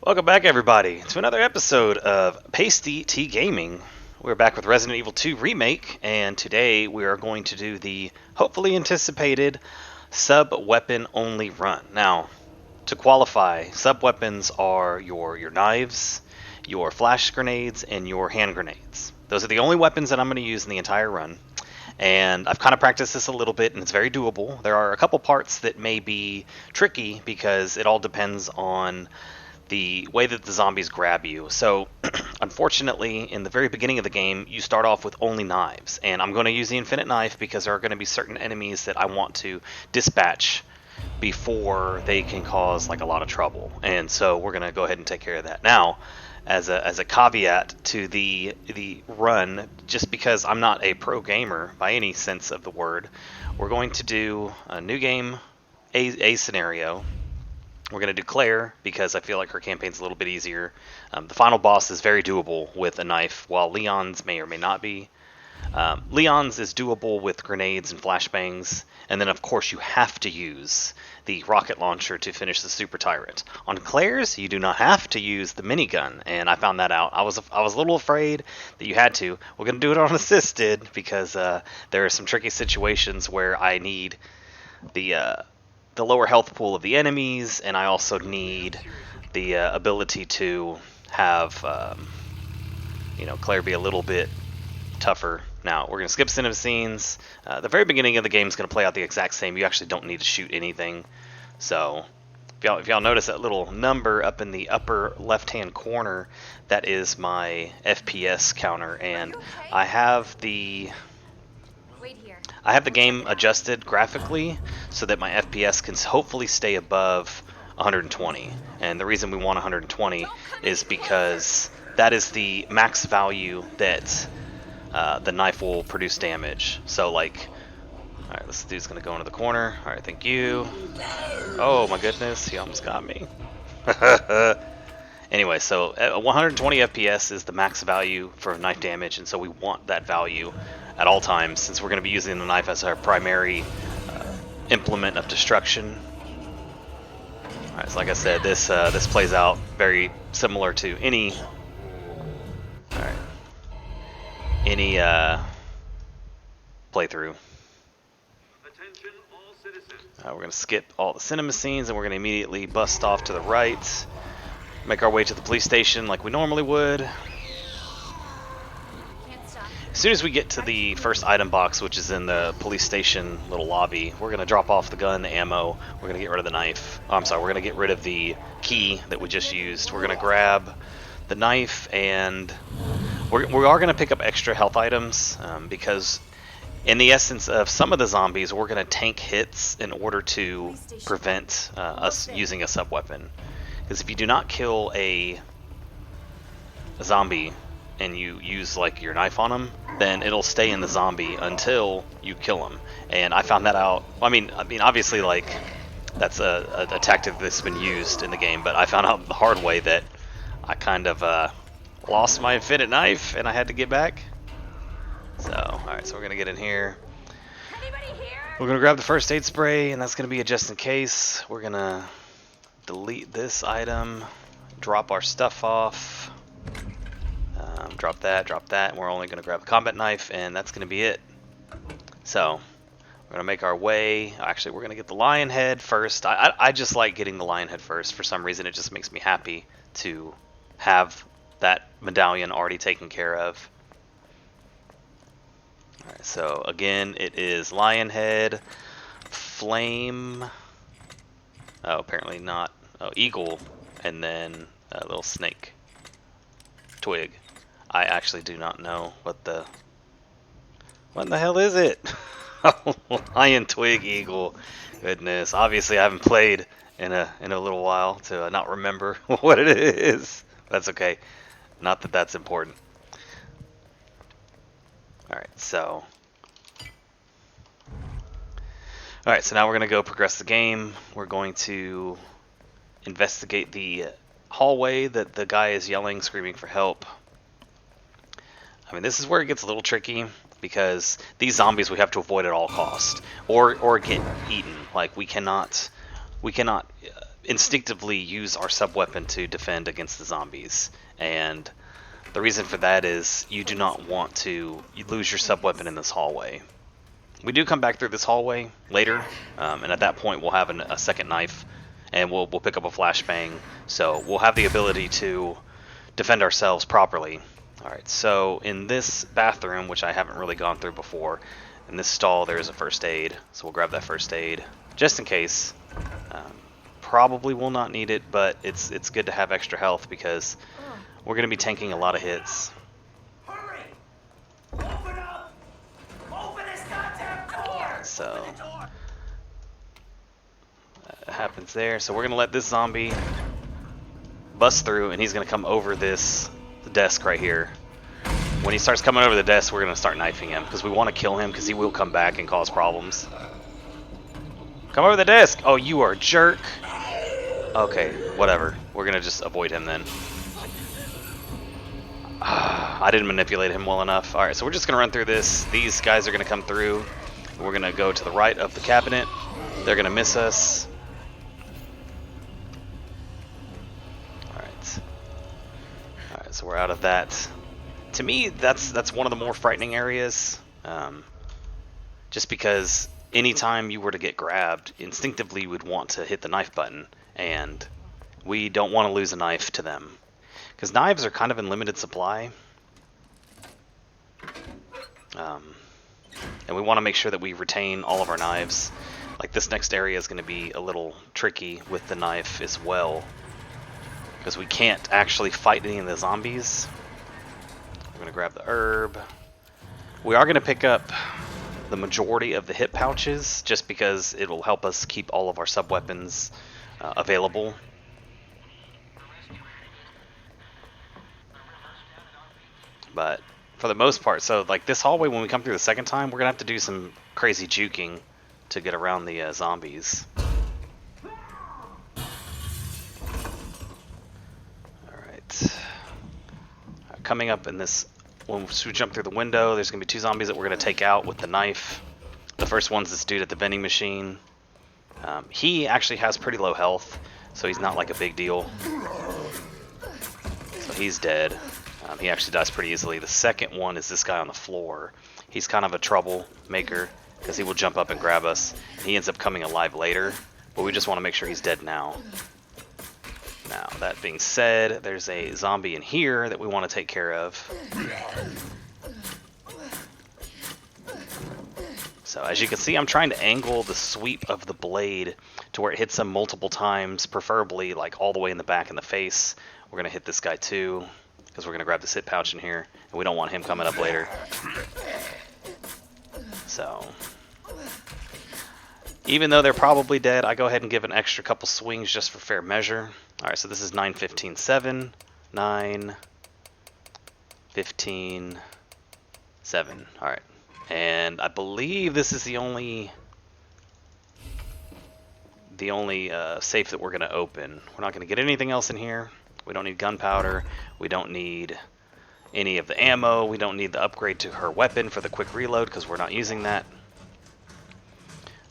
Welcome back, everybody, to another episode of Pasty-T Gaming. We're back with Resident Evil 2 Remake, and today we are going to do the hopefully anticipated sub-weapon only run. Now, to qualify, sub-weapons are your knives, your flash grenades, and your hand grenades. Those are the only weapons that I'm going to use in the entire run. And I've kind of practiced this a little bit, and it's very doable. There are a couple parts that may be tricky because it all depends on the way that the zombies grab you. So, unfortunately, in the very beginning of the game, you start off with only knives. And I'm going to use the infinite knife because there are going to be certain enemies that I want to dispatch before they can cause like a lot of trouble. And so we're going to go ahead and take care of that. Now, as a caveat to the run, just because I'm not a pro gamer by any sense of the word, we're going to do a new game, a scenario. We're going to do Claire because I feel like her campaign's a little bit easier. The final boss is very doable with a knife, while Leon's may or may not be. Leon's is doable with grenades and flashbangs, and then of course you have to use the rocket launcher to finish the super tyrant. On Claire's, you do not have to use the minigun, and I found that out. I was a little afraid that you had to. We're going to do it on assisted because there are some tricky situations where I need the lower health pool of the enemies, and I also need the ability to have Claire be a little bit tougher. Now we're gonna skip cinema scenes. The very beginning of the game is gonna play out the exact same. You actually don't need to shoot anything. So if y'all notice that little number up in the upper left-hand corner, that is my FPS counter, and I have the game adjusted graphically so that my FPS can hopefully stay above 120. And the reason we want 120 is because that is the max value that the knife will produce damage. So like, alright, this dude's gonna go into the corner. Alright, thank you. Oh my goodness, he almost got me. Anyway, so 120 FPS is the max value for knife damage, and so we want that value at all times since we're going to be using the knife as our primary implement of destruction. Alright, so like I said, this plays out very similar to any playthrough. We're going to skip all the cinema scenes, and we're going to immediately bust off to the right. Make our way to the police station like we normally would. As soon as we get to the first item box, which is in the police station little lobby, we're going to drop off the gun, the ammo. We're going to get rid of the knife. Oh, I'm sorry, we're going to get rid of the key that we just used. We're going to grab the knife, and we are going to pick up extra health items because in the essence of some of the zombies, we're going to tank hits in order to prevent us using a sub-weapon. Because if you do not kill a zombie and you use like your knife on them, then it'll stay in the zombie until you kill him. And I found that out. I mean, obviously, like that's a tactic that's been used in the game, but I found out the hard way that I kind of lost my infinite knife and I had to get back. So, all right, so we're gonna get in here. We're gonna grab the first aid spray, and that's gonna be a just in case. We're gonna delete this item, drop our stuff off, drop that, and we're only going to grab the combat knife, and that's going to be it. So, we're going to make our way. Actually, we're going to get the lion head first. I just like getting the lion head first. For some reason, it just makes me happy to have that medallion already taken care of. Alright, so again, it is lion head, flame. Oh, apparently not. Oh, eagle, and then a little snake. Twig. I actually do not know what in the hell is it? Lion, twig, eagle. Goodness. Obviously, I haven't played in a little while to not remember what it is. That's okay. Not that that's important. All right, so. All right, so now we're going to go progress the game. We're going to investigate the hallway that the guy is yelling, screaming for help. I mean, this is where it gets a little tricky because these zombies we have to avoid at all costs, or get eaten. Like we cannot instinctively use our sub-weapon to defend against the zombies. And the reason for that is you do not want to lose your sub-weapon in this hallway. We do come back through this hallway later, and at that point we'll have a second knife, and we'll pick up a flashbang, so we'll have the ability to defend ourselves properly. Alright, so in this bathroom, which I haven't really gone through before, in this stall there is a first aid, so we'll grab that first aid, just in case. Probably will not need it, but it's good to have extra health because we're going to be tanking a lot of hits. Hurry! Open up! Open this goddamn door! So that happens there. So we're going to let this zombie bust through, and he's going to come over this desk right here. When he starts coming over the desk, we're going to start knifing him because we want to kill him because he will come back and cause problems. Come over the desk! Oh, you are a jerk! Okay, whatever. We're going to just avoid him then. I didn't manipulate him well enough. Alright, so we're just going to run through this. These guys are going to come through. We're going to go to the right of the cabinet. They're going to miss us. Alright. Alright, so we're out of that. To me, that's one of the more frightening areas. Just because anytime you were to get grabbed, instinctively you would want to hit the knife button. And we don't want to lose a knife to them. Because knives are kind of in limited supply. And we want to make sure that we retain all of our knives. Like this next area is going to be a little tricky with the knife as well. Because we can't actually fight any of the zombies. We're going to grab the herb. We are going to pick up the majority of the hit pouches just because it will help us keep all of our sub-weapons available. But for the most part, so like this hallway, when we come through the second time, we're gonna have to do some crazy juking to get around the zombies. Alright. Coming up in this, once we jump through the window, there's gonna be two zombies that we're gonna take out with the knife. The first one's this dude at the vending machine. He actually has pretty low health, so he's not like a big deal. So he's dead. He actually dies pretty easily. The second one is this guy on the floor. He's kind of a troublemaker because he will jump up and grab us. And he ends up coming alive later, but we just want to make sure he's dead now. Now, that being said, there's a zombie in here that we want to take care of. So as you can see, I'm trying to angle the sweep of the blade to where it hits him multiple times, preferably like all the way in the back in the face. We're going to hit this guy too, because we're going to grab this hit pouch in here, and we don't want him coming up later. So, even though they're probably dead, I go ahead and give an extra couple swings just for fair measure. Alright, so this is 9, 15, 7, 9, 15, 7. Alright. And I believe this is the only safe that we're going to open. We're not going to get anything else in here. We don't need gunpowder. We don't need any of the ammo. We don't need the upgrade to her weapon for the quick reload because we're not using that.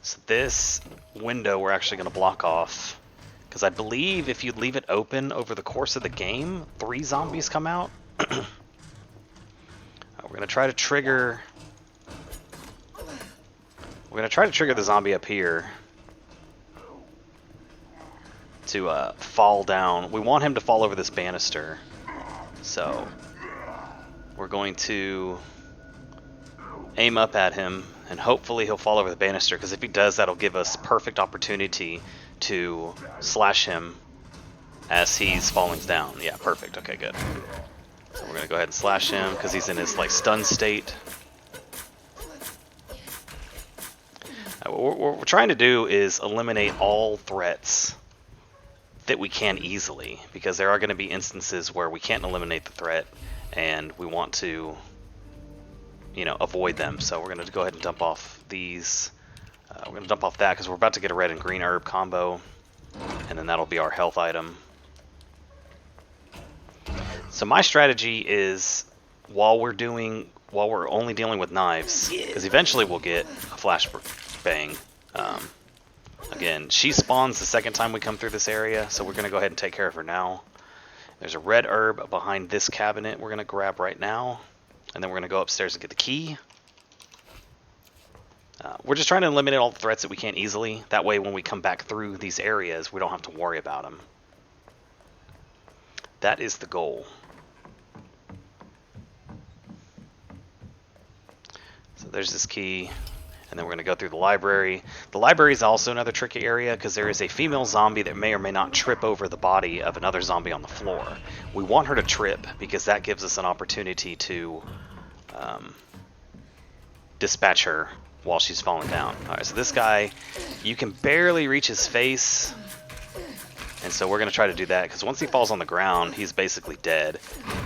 So this window we're actually going to block off because I believe if you leave it open over the course of the game, 3 zombies come out. We're going to try to trigger... We're going to try to trigger the zombie up here to fall down. We want him to fall over this banister. So we're going to aim up at him, and hopefully he'll fall over the banister, because if he does, that'll give us perfect opportunity to slash him as he's falling down. Yeah, perfect. Okay, good. So we're going to go ahead and slash him because he's in his like stun state. What we're trying to do is eliminate all threats that we can easily, because there are going to be instances where we can't eliminate the threat and we want to, you know, avoid them. So we're going to go ahead and dump off these. We're going to dump off that because we're about to get a red and green herb combo, and then that'll be our health item. So my strategy is while we're only dealing with knives, because eventually we'll get a flashbang. Again, she spawns the second time we come through this area, so we're going to go ahead and take care of her now. There's a red herb behind this cabinet we're going to grab right now. And then we're going to go upstairs and get the key. We're just trying to eliminate all the threats that we can't easily. That way when we come back through these areas, we don't have to worry about them. That is the goal. So there's this key. And then we're going to go through the library. The library is also another tricky area because there is a female zombie that may or may not trip over the body of another zombie on the floor. We want her to trip because that gives us an opportunity to dispatch her while she's falling down. Alright, so this guy, you can barely reach his face. And so we're going to try to do that because once he falls on the ground, he's basically dead.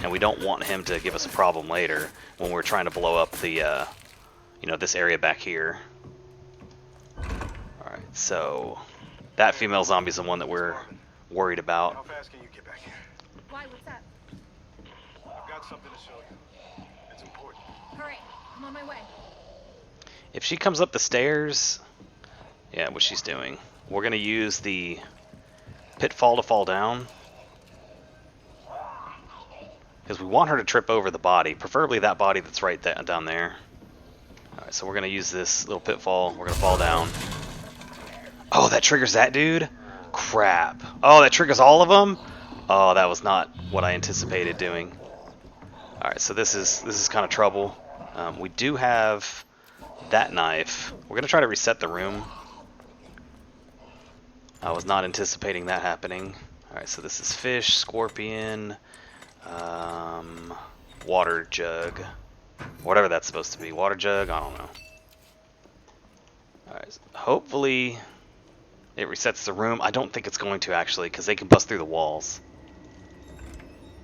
And we don't want him to give us a problem later when we're trying to blow up the... this area back here. Alright, so that female zombie is the one that we're worried about. How fast can you get back here? Why? What's up? I've got something to show you. It's important. Hurry. I'm on my way. If she comes up the stairs, yeah, what she's doing, we're going to use the pitfall to fall down. Because we want her to trip over the body, preferably that body that's right down there. Alright, so we're going to use this little pitfall. We're going to fall down. Oh, that triggers that dude? Crap. Oh, that triggers all of them? Oh, that was not what I anticipated doing. Alright, so this is kind of trouble. We do have that knife. We're going to try to reset the room. I was not anticipating that happening. Alright, so this is fish, scorpion, water jug. Whatever that's supposed to be. Water jug? I don't know. Alright, hopefully it resets the room. I don't think it's going to actually, because they can bust through the walls.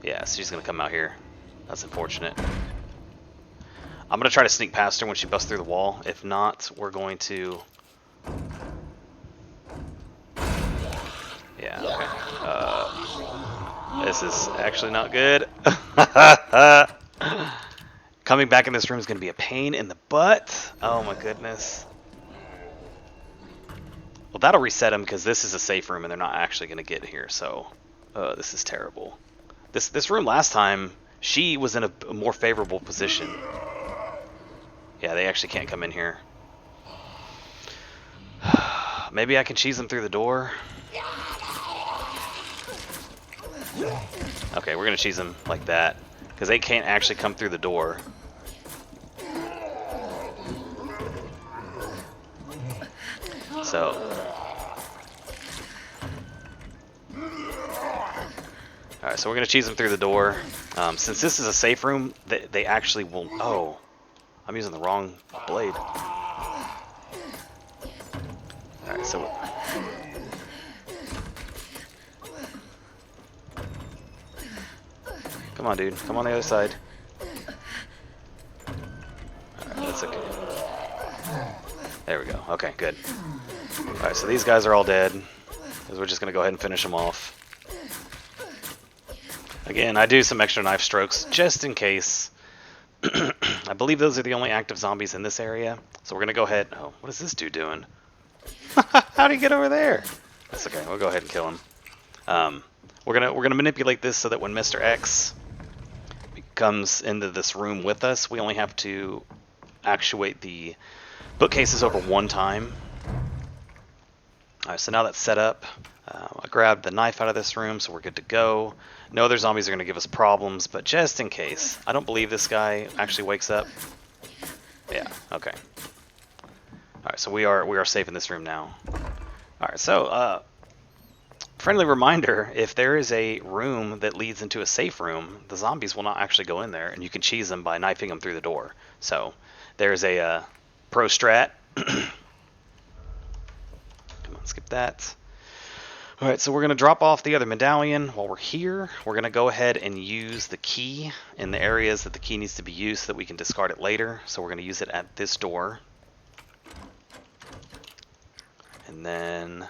Yeah, so she's going to come out here. That's unfortunate. I'm going to try to sneak past her when she busts through the wall. If not, we're going to... Yeah, okay. This is actually not good. Coming back in this room is going to be a pain in the butt. Oh my goodness. Well, that'll reset them because this is a safe room and they're not actually going to get here. So, this is terrible. This room last time, she was in a more favorable position. Yeah, they actually can't come in here. Maybe I can cheese them through the door. Okay, we're going to cheese them like that. Because they can't actually come through the door. So. Alright, so we're going to cheese them through the door. Since this is a safe room, they actually will... Oh, I'm using the wrong blade. Alright, so... Come on, dude. Come on the other side. Alright, that's okay. There we go. Okay, good. Alright, so these guys are all dead. Because we're just going to go ahead and finish them off. Again, I do some extra knife strokes just in case. I believe those are the only active zombies in this area. So we're going to go ahead... Oh, what is this dude doing? How did he get over there? That's okay. We'll go ahead and kill him. We're gonna manipulate this so that when Mr. X comes into this room with us, we only have to actuate the bookcases over one time. Alright, so now that's set up. I grabbed the knife out of this room, so we're good to go. No other zombies are going to give us problems, but just in case. I don't believe this guy actually wakes up. Yeah, okay. Alright, so we are safe in this room now. Alright, so, friendly reminder, if there is a room that leads into a safe room, the zombies will not actually go in there, and you can cheese them by knifing them through the door. So, there's a pro strat. Come on, skip that. Alright, so we're going to drop off the other medallion. While we're here, we're going to go ahead and use the key in the areas that the key needs to be used so that we can discard it later. So we're going to use it at this door. And then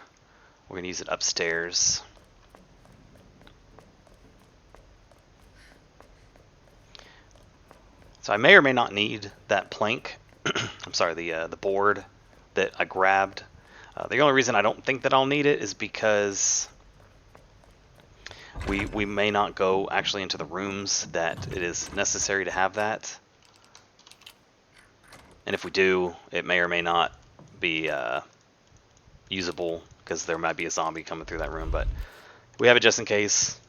we're going to use it upstairs. So I may or may not need that plank. I'm sorry, the board that I grabbed. The only reason I don't think that I'll need it is because we may not go actually into the rooms that it is necessary to have that. And if we do, it may or may not be usable because there might be a zombie coming through that room, but we have it just in case.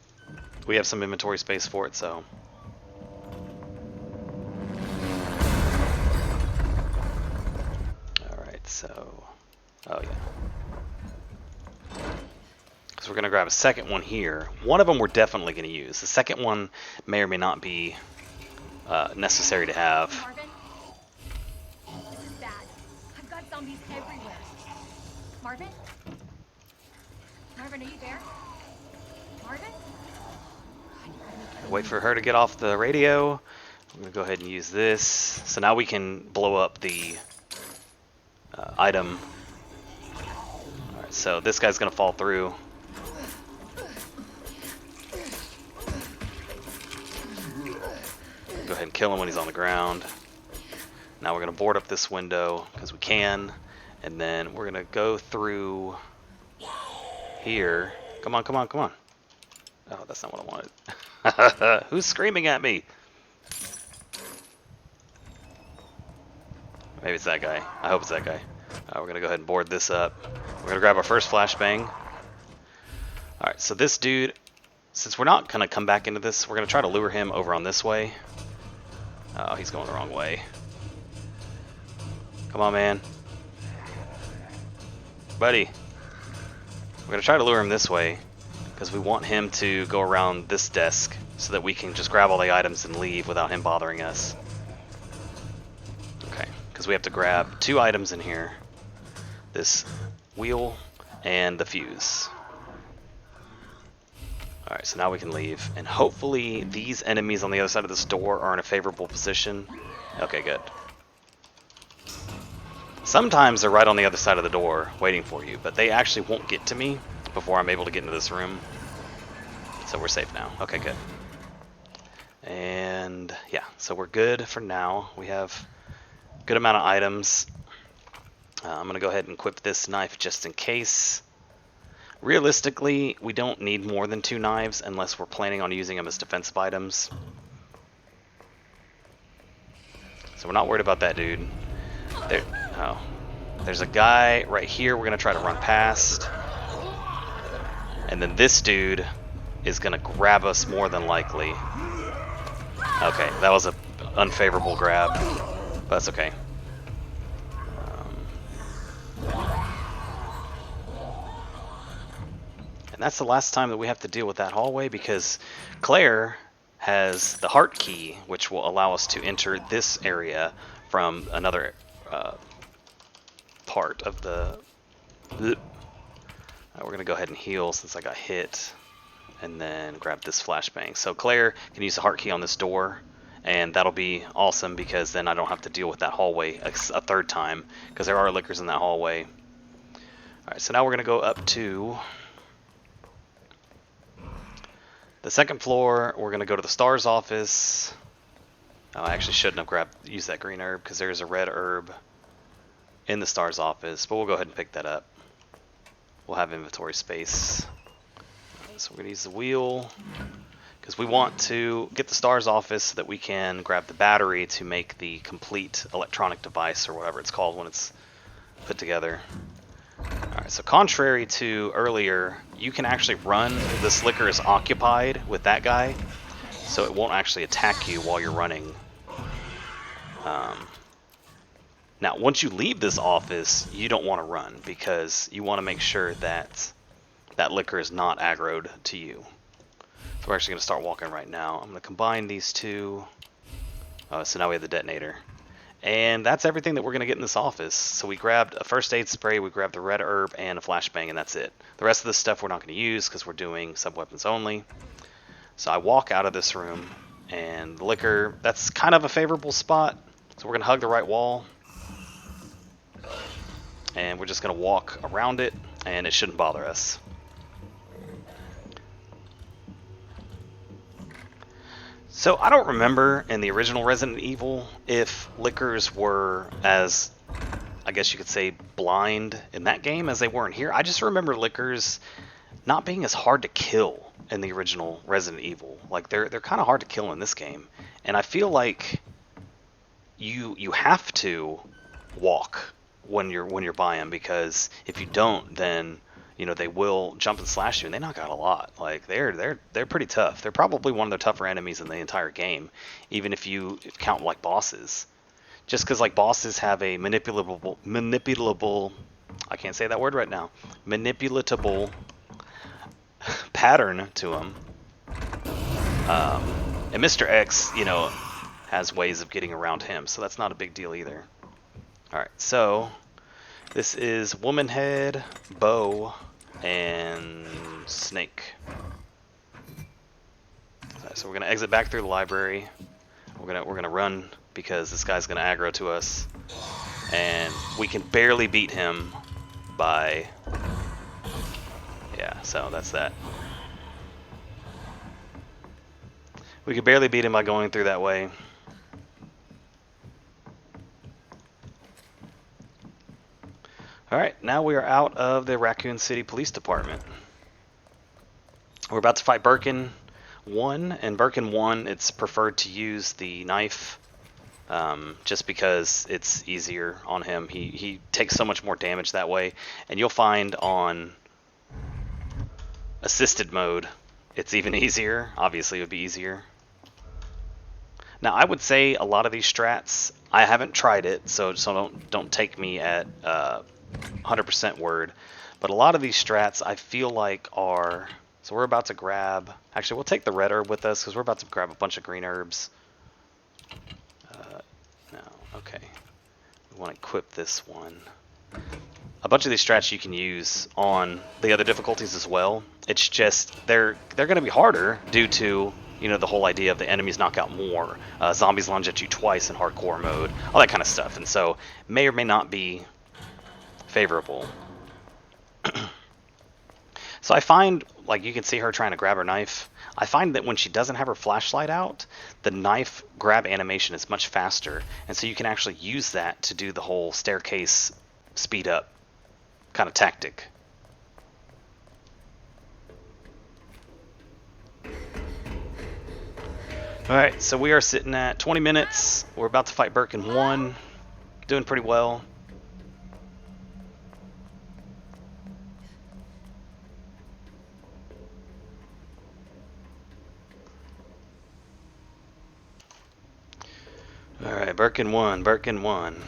We have some inventory space for it, so. Alright, so. Oh, yeah. So we're going to grab a second one here. One of them we're definitely going to use. The second one may or may not be necessary to have. Marvin, this is bad. I've got zombies everywhere. Marvin? Marvin, are you there? Marvin? Wait for her to get off the radio. I'm going to go ahead and use this. So now we can blow up the item. Alright, so this guy's going to fall through. Go ahead and kill him when he's on the ground. Now we're going to board up this window because we can. And then we're going to go through here. Come on, come on, come on. Oh, that's not what I wanted. Who's screaming at me? Maybe it's that guy. I hope it's that guy. We're going to go ahead and board this up. We're going to grab our first flashbang. Alright, so this dude, since we're not going to come back into this, we're going to try to lure him over on this way. Oh, he's going the wrong way. Come on, man. Buddy. We're going to try to lure him this way because we want him to go around this desk so that we can just grab all the items and leave without him bothering us. Okay, because we have to grab 2 items in here. This wheel and the fuse. Alright, so now we can leave. And hopefully these enemies on the other side of this door are in a favorable position. Okay, good. Sometimes they're right on the other side of the door waiting for you, but they actually won't get to me before I'm able to get into this room. So we're safe now. Okay, good. And yeah, so we're good for now. We have a good amount of items. I'm going to go ahead and equip this knife just in case. Realistically, we don't need more than 2 knives unless we're planning on using them as defensive items. So we're not worried about that dude. There's a guy right here we're going to try to run past. And then this dude is going to grab us more than likely. Okay, that was an unfavorable grab, but that's okay. And that's the last time that we have to deal with that hallway because Claire has the heart key, which will allow us to enter this area from another part of the... we're going to go ahead and heal since I got hit. And then grab this flashbang. So Claire can use the heart key on this door. And that'll be awesome because then I don't have to deal with that hallway a 3rd time. Because there are lickers in that hallway. Alright, so now we're going to go up to the 2nd floor. We're going to go to the STARS office. Oh, I actually shouldn't have used that green herb because there's a red herb in the STARS office. But we'll go ahead and pick that up. We'll have inventory space. So we're going to use the wheel because we want to get the STARS office so that we can grab the battery to make the complete electronic device or whatever it's called when it's put together. Alright, so contrary to earlier, you can actually run. This licker is occupied with that guy, so it won't actually attack you while you're running. Now, once you leave this office, you don't want to run because you want to make sure that that licker is not aggroed to you. So we're actually going to start walking right now. I'm going to combine these 2. So now we have the detonator. And that's everything that we're going to get in this office. So we grabbed a first aid spray, we grabbed the red herb, and a flashbang, and that's it. The rest of this stuff we're not going to use because we're doing sub-weapons only. So I walk out of this room, and the licker, that's kind of a favorable spot. So we're going to hug the right wall. And we're just going to walk around it, and it shouldn't bother us. So I don't remember in the original Resident Evil if lickers were as, I guess you could say, blind in that game as they were in here. I just remember Lickers not being as hard to kill in the original Resident Evil. Like they're kind of hard to kill in this game, and I feel like you have to walk when you're by them, because if you don't, then they will jump and slash you, and they knock out a lot. Like they're pretty tough. They're probably one of the tougher enemies in the entire game, even if you count like bosses. Just because like bosses have a manipulable, I can't say that word right now, manipulatable pattern to them. And Mr. X, has ways of getting around him, so that's not a big deal either. Alright, so this is Woman Head, Bow, and Snake. Right, so we're gonna exit back through the library. We're gonna run because this guy's gonna aggro to us, and we can barely beat him by. Yeah, so that's that. We could barely beat him by going through that way. Alright, now we are out of the Raccoon City Police Department. We're about to fight Birkin 1, and Birkin 1, it's preferred to use the knife, just because it's easier on him. He takes so much more damage that way, and you'll find on assisted mode, it's even easier. Obviously, it would be easier. Now, I would say a lot of these strats, I haven't tried it, so don't take me at 100% word, but a lot of these strats I feel like are. So we're about to grab. Actually, we'll take the red herb with us because we're about to grab a bunch of green herbs. No, okay. We want to equip this one. A bunch of these strats you can use on the other difficulties as well. It's just they're going to be harder due to the whole idea of the enemies knock out more, zombies lunge at you twice in hardcore mode, all that kind of stuff, and so may or may not be favorable. So I find, like you can see her trying to grab her knife, I find that when she doesn't have her flashlight out, the knife grab animation is much faster, and so you can actually use that to do the whole staircase speed up kind of tactic. Alright, so we are sitting at 20 minutes. We're about to fight Birkin 1. Doing pretty well. Alright, Birkin 1, Birkin 1.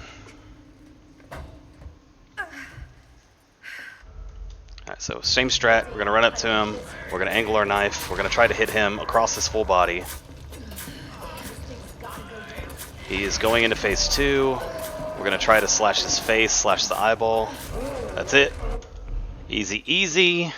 Alright, so same strat. We're going to run up to him. We're going to angle our knife. We're going to try to hit him across his full body. He is going into phase 2. We're going to try to slash his face, slash the eyeball. That's it. Easy, easy.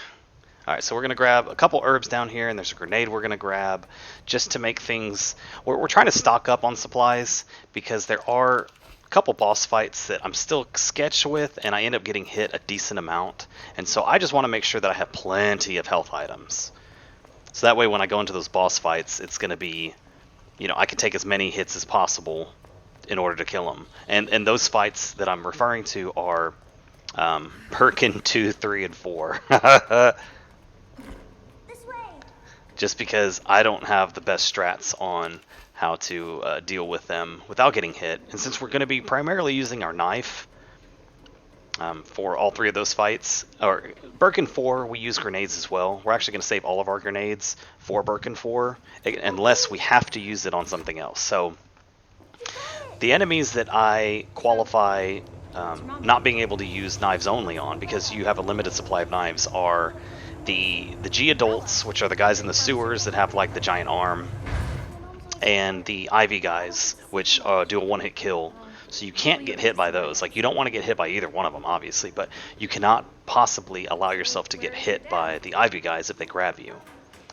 Alright, so we're going to grab a couple herbs down here, and there's a grenade we're going to grab just to make things. We're trying to stock up on supplies because there are a couple boss fights that I'm still sketched with, and I end up getting hit a decent amount. And so I just want to make sure that I have plenty of health items. So that way when I go into those boss fights, it's going to be, I can take as many hits as possible in order to kill them. And those fights that I'm referring to are Birkin 2, 3, and 4. Just because I don't have the best strats on how to deal with them without getting hit. And since we're going to be primarily using our knife for all three of those fights, or Birkin 4, we use grenades as well. We're actually going to save all of our grenades for Birkin 4, unless we have to use it on something else. So the enemies that I qualify not being able to use knives only on, because you have a limited supply of knives, are the G-adults, which are the guys in the sewers that have like the giant arm, and the Ivy guys, which do a one-hit kill. So you can't get hit by those. Like, you don't want to get hit by either one of them, obviously, but you cannot possibly allow yourself to get hit by the Ivy guys if they grab you,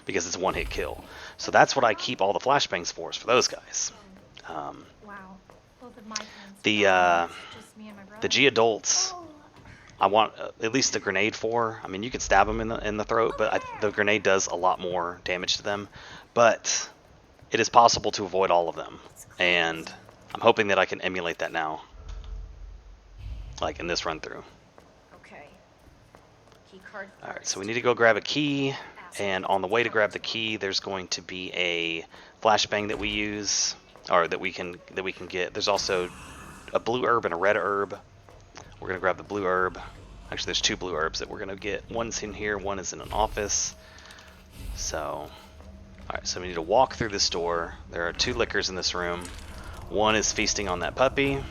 because it's a one-hit kill. So that's what I keep all the flashbangs for, is for those guys. The G-adults, I want at least a grenade for. I mean, you could stab them in the throat, but the grenade does a lot more damage to them. But it is possible to avoid all of them, and I'm hoping that I can emulate that now. like in this run through. Okay. Key card first. Alright, so we need to go grab a key, and on the way to grab the key, there's going to be a flashbang that we use, or that we can get. There's also a blue herb and a red herb. We're gonna grab the blue herb. Actually, there's 2 blue herbs that we're gonna get. One's in here, one is in an office. So, alright, so we need to walk through this door. There are 2 lickers in this room. One is feasting on that puppy,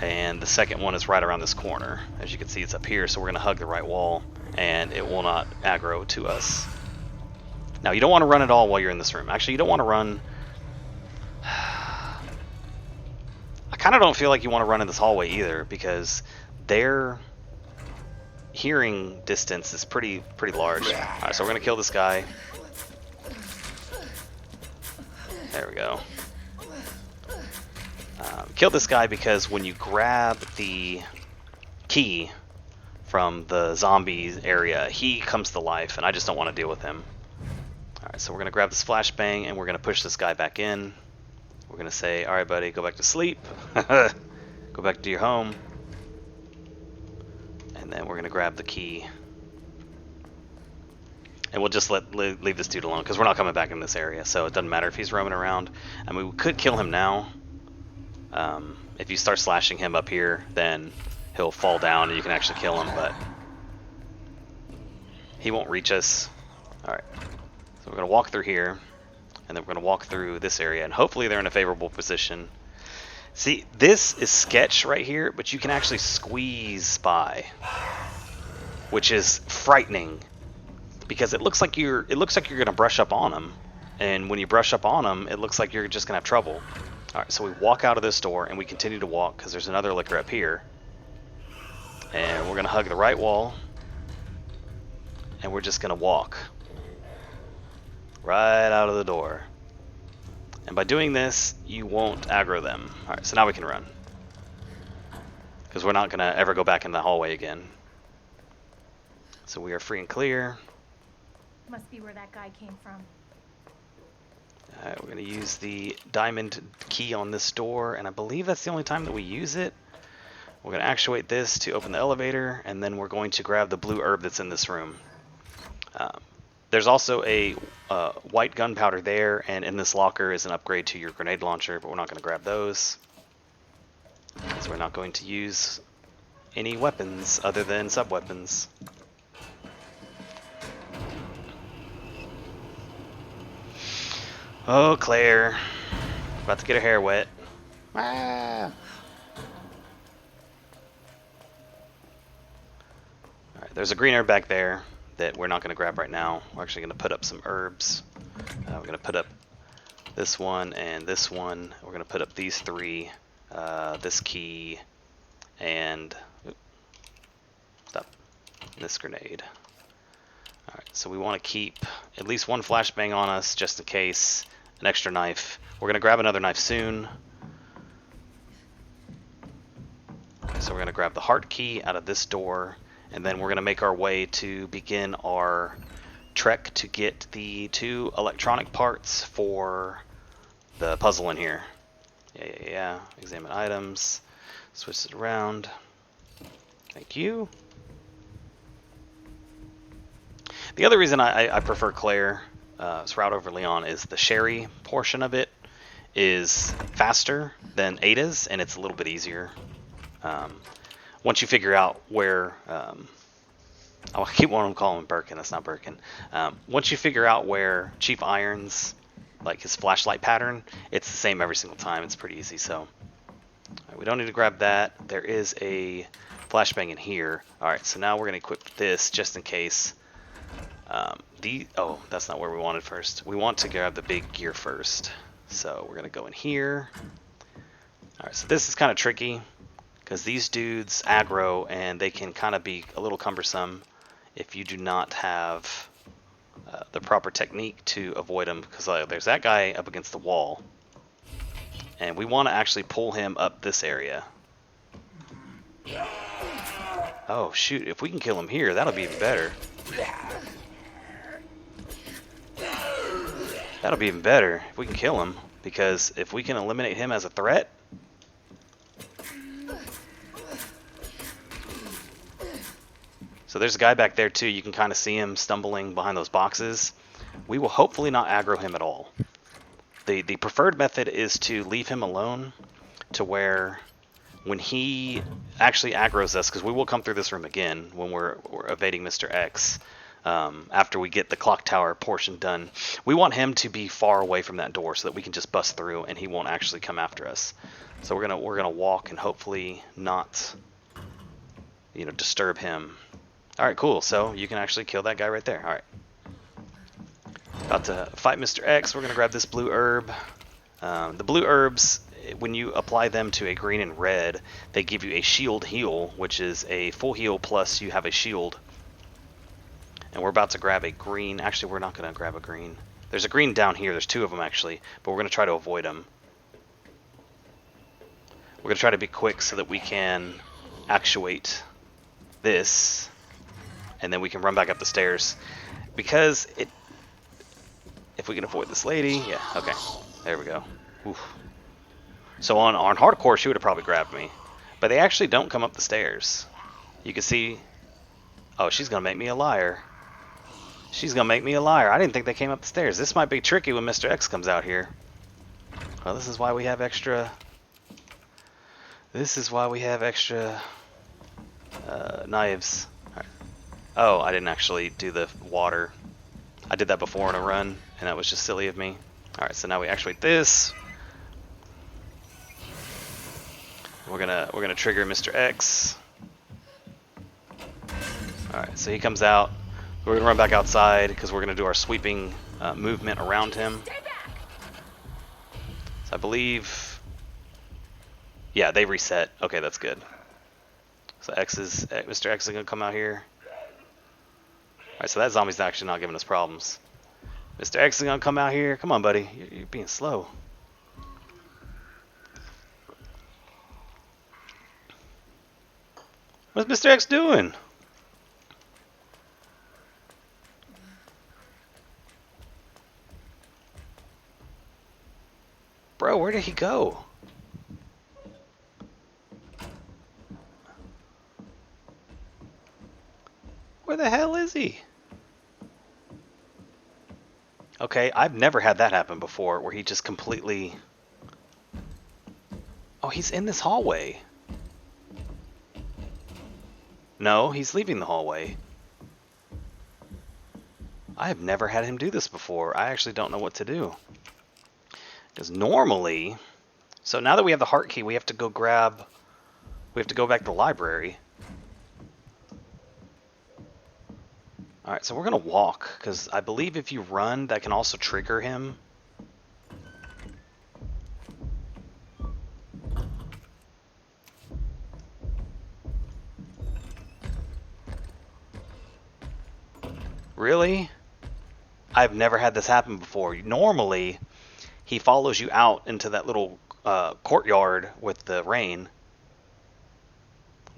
and the second one is right around this corner. As you can see, it's up here, so we're gonna hug the right wall, and it will not aggro to us. Now, you don't want to run at all while you're in this room. Actually, you don't want to run. I kind of don't feel like you want to run in this hallway either, because their hearing distance is pretty large. Alright, so we're gonna kill this guy. There we go. Kill this guy because when you grab the key from the zombie area, he comes to life, and I just don't want to deal with him. Alright, so we're gonna grab this flashbang, and we're gonna push this guy back in. We're gonna say, alright buddy, go back to sleep. Go back to your home. And then we're gonna grab the key. And we'll just leave this dude alone, because we're not coming back in this area, so it doesn't matter if he's roaming around. I mean, we could kill him now. If you start slashing him up here, then he'll fall down and you can actually kill him, but he won't reach us. Alright, so we're going to walk through here, and then we're going to walk through this area, and hopefully they're in a favorable position. See, this is sketch right here, but you can actually squeeze by, which is frightening, because it looks like you're going to brush up on them, and when you brush up on them, it looks like you're just going to have trouble. Alright, so we walk out of this door, and we continue to walk, because there's another licker up here. And we're going to hug the right wall, and we're just going to walk right out of the door. And by doing this, you won't aggro them. Alright, so now we can run, because we're not going to ever go back in the hallway again. So we are free and clear. Must be where that guy came from. Alright, we're going to use the diamond key on this door, and I believe that's the only time that we use it. We're going to actuate this to open the elevator, and then we're going to grab the blue herb that's in this room. There's also a white gunpowder there, and in this locker is an upgrade to your grenade launcher, but we're not going to grab those, because we're not going to use any weapons other than sub-weapons. Oh, Claire. About to get her hair wet. Ah. Alright, there's a green herb back there that we're not going to grab right now. We're actually going to put up some herbs. We're going to put up this one and this one. We're going to put up these 3, this key, and this grenade. Alright, so we want to keep at least 1 flashbang on us just in case. An extra knife. We're going to grab another knife soon. So we're going to grab the heart key out of this door, and then we're going to make our way to begin our trek to get the 2 electronic parts for the puzzle in here. Yeah. Examine items. Switch it around. Thank you. The other reason I prefer Claire route over Leon is the Sherry portion of it is faster than Ada's, and it's a little bit easier. Once you figure out where, I keep wanting to call him Birkin, that's not Birkin. Once you figure out where Chief Iron's, like his flashlight pattern, it's the same every single time. It's pretty easy, so. Right, we don't need to grab that. There is a flashbang in here. Alright, so now we're going to equip this just in case. Oh, that's not where we wanted first. We want to grab the big gear first. So we're going to go in here. Alright, so this is kind of tricky, because these dudes aggro, and they can kind of be a little cumbersome if you do not have the proper technique to avoid them, because there's that guy up against the wall. And we want to actually pull him up this area. Oh, shoot. If we can kill him here, that'll be even better. That'll be even better if we can kill him, because if we can eliminate him as a threat, So there's a guy back there too. You can kind of see him stumbling behind those boxes. We will hopefully not aggro him at all. The preferred method is to leave him alone to where when he actually aggroes us, because we will come through this room again when we're evading Mr. X, after we get the clock tower portion done, we want him to be far away from that door so that we can just bust through and he won't actually come after us. So we're gonna walk and hopefully not, disturb him. All right, cool. So you can actually kill that guy right there. All right. About to fight Mr. X. We're gonna grab this blue herb. The blue herbs, when you apply them to a green and red, they give you a shield heal, which is a full heal plus you have a shield. And we're about to grab a green. Actually, we're not going to grab a green. There's a green down here. There's two of them, actually. But we're going to try to avoid them. We're going to try to be quick so that we can actuate this. And then we can run back up the stairs. Because if we can avoid this lady. Yeah, okay. There we go. Oof. So on hardcore, she would have probably grabbed me. But they actually don't come up the stairs. You can see... Oh, she's going to make me a liar. She's going to make me a liar. I didn't think they came up the stairs. This might be tricky when Mr. X comes out here. Well, this is why we have extra... This is why we have extra... knives. All right. Oh, I didn't actually do the water. I did that before in a run, and that was just silly of me. Alright, so now we actuate this. We're gonna trigger Mr. X. Alright, so he comes out. We're gonna run back outside because we're gonna do our sweeping movement around him. So I believe, yeah, they reset. Okay, that's good. So Mr. X is gonna come out here. Alright, so that zombie's actually not giving us problems. Mr. X is gonna come out here. Come on, buddy. You're being slow. What's Mr. X doing? Bro, where did he go? Where the hell is he? Okay, I've never had that happen before, where he just completely... Oh, he's in this hallway. No, he's leaving the hallway. I have never had him do this before. I actually don't know what to do. Because normally... So now that we have the heart key, we have to go grab... We have to go back to the library. Alright, so we're going to walk, because I believe if you run, that can also trigger him. Really? I've never had this happen before. Normally, he follows you out into that little courtyard with the rain.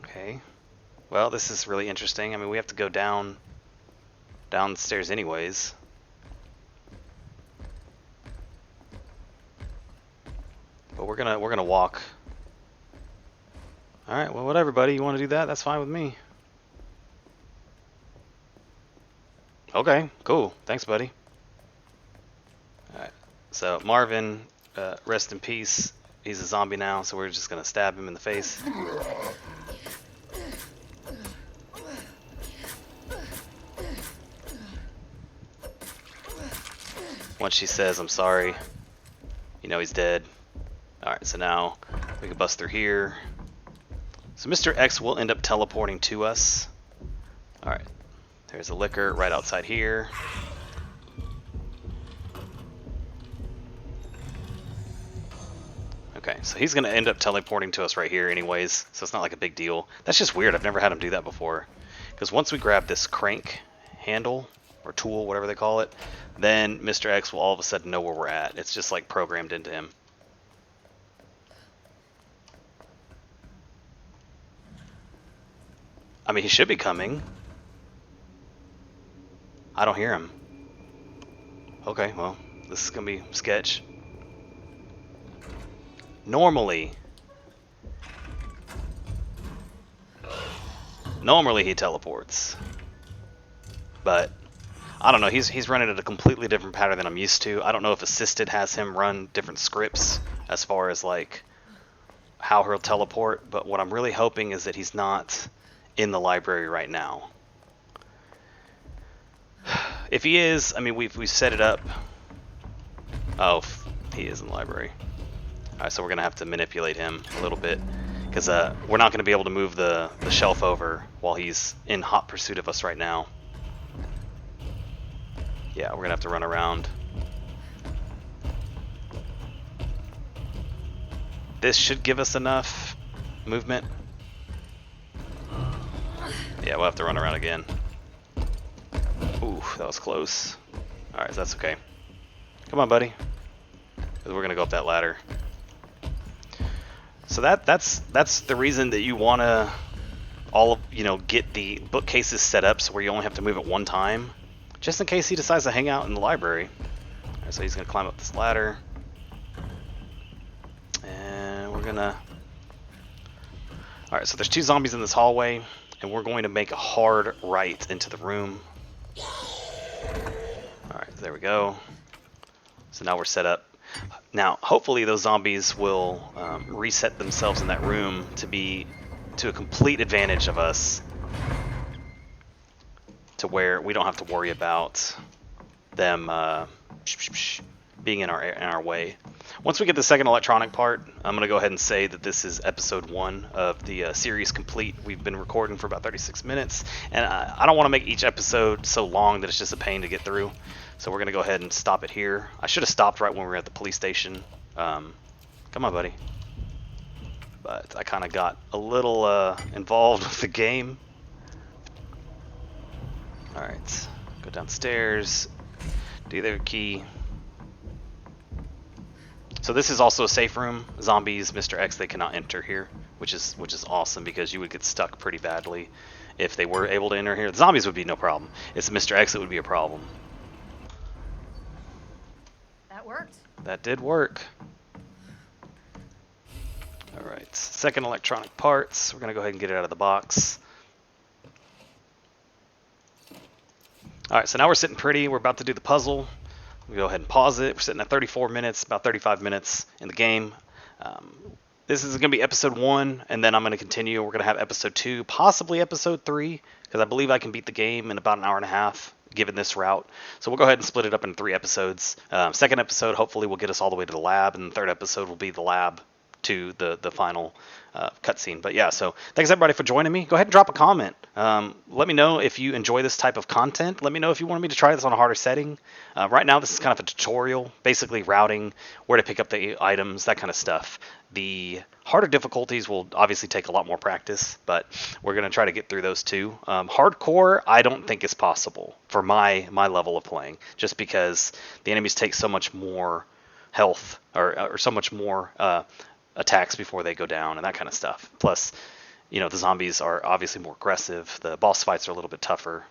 Okay. Well, this is really interesting. I mean, we have to go downstairs anyways. But we're gonna walk. Alright, well whatever, buddy. You wanna do that? That's fine with me. Okay, cool. Thanks, buddy. Alright. So Marvin, rest in peace. He's a zombie now, so we're just gonna stab him in the face. Once she says, I'm sorry, you know he's dead. Alright, so now we can bust through here. So Mr. X will end up teleporting to us. Alright, there's a liquor right outside here. Okay, so he's going to end up teleporting to us right here anyways, so it's not like a big deal. That's just weird, I've never had him do that before. Because once we grab this crank handle, or tool, whatever they call it, then Mr. X will all of a sudden know where we're at. It's just like programmed into him. I mean, he should be coming. I don't hear him. Okay, well, this is gonna be sketch. Normally Normally he teleports, but I don't know. He's running at a completely different pattern than I'm used to. I don't know if Assisted has him run different scripts as far as like how he'll teleport, but what I'm really hoping is that he's not in the library right now. If he is, I mean, we've set it up. Oh, he is in the library. All right, so we're gonna have to manipulate him a little bit because we're not gonna be able to move the shelf over while he's in hot pursuit of us right now. Yeah, we're gonna have to run around. This should give us enough movement. Yeah, we'll have to run around again. Ooh, that was close. Alright, that's okay. Come on, buddy. We're gonna go up that ladder. So that's the reason that you wanna get the bookcases set up so where you only have to move it one time. Just in case he decides to hang out in the library. Alright, so he's gonna climb up this ladder. And we're gonna... Alright, so there's 2 zombies in this hallway, and we're going to make a hard right into the room. Alright, there we go. So now we're set up. Now, hopefully those zombies will reset themselves in that room to be to a complete advantage of us, to where we don't have to worry about them being in our way. Once we get the second electronic part, I'm going to go ahead and say that this is episode 1 of the series complete. We've been recording for about 36 minutes, and I don't want to make each episode so long that it's just a pain to get through. So we're going to go ahead and stop it here. I should have stopped right when we were at the police station. Come on, buddy. But I kind of got a little involved with the game. Alright, go downstairs, do their key. So this is also a safe room. Zombies, Mr. X, they cannot enter here, which is awesome because you would get stuck pretty badly if they were able to enter here. The zombies would be no problem. It's Mr. X that would be a problem. That worked. That did work. Alright, second electronic parts. We're going to go ahead and get it out of the box. Alright, so now we're sitting pretty. We're about to do the puzzle. We go ahead and pause it. We're sitting at 34 minutes, about 35 minutes in the game. This is going to be episode 1, and then I'm going to continue. We're going to have episode 2, possibly episode 3, because I believe I can beat the game in about an hour and a half, given this route. So we'll go ahead and split it up in 3 episodes. Second episode, hopefully, will get us all the way to the lab, and the third episode will be the lab to the final cutscene. But yeah, so thanks everybody for joining me. Go ahead and drop a comment. Let me know if you enjoy this type of content. Let me know if you want me to try this on a harder setting. Right now this is kind of a tutorial, basically routing, where to pick up the items, that kind of stuff. The harder difficulties will obviously take a lot more practice, but we're going to try to get through those too. Hardcore I don't think is possible for my level of playing, just because the enemies take so much more health or so much more attacks before they go down and that kind of stuff. Plus, the zombies are obviously more aggressive. The boss fights are a little bit tougher.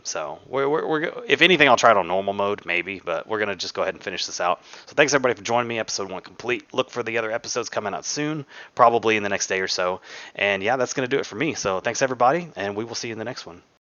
So we're if anything, I'll try it on normal mode maybe, but we're gonna just go ahead and finish this out. So thanks everybody for joining me. Episode 1 complete. Look for the other episodes coming out soon, probably in the next day or so. And yeah, that's gonna do it for me. So thanks everybody, and we will see you in the next one.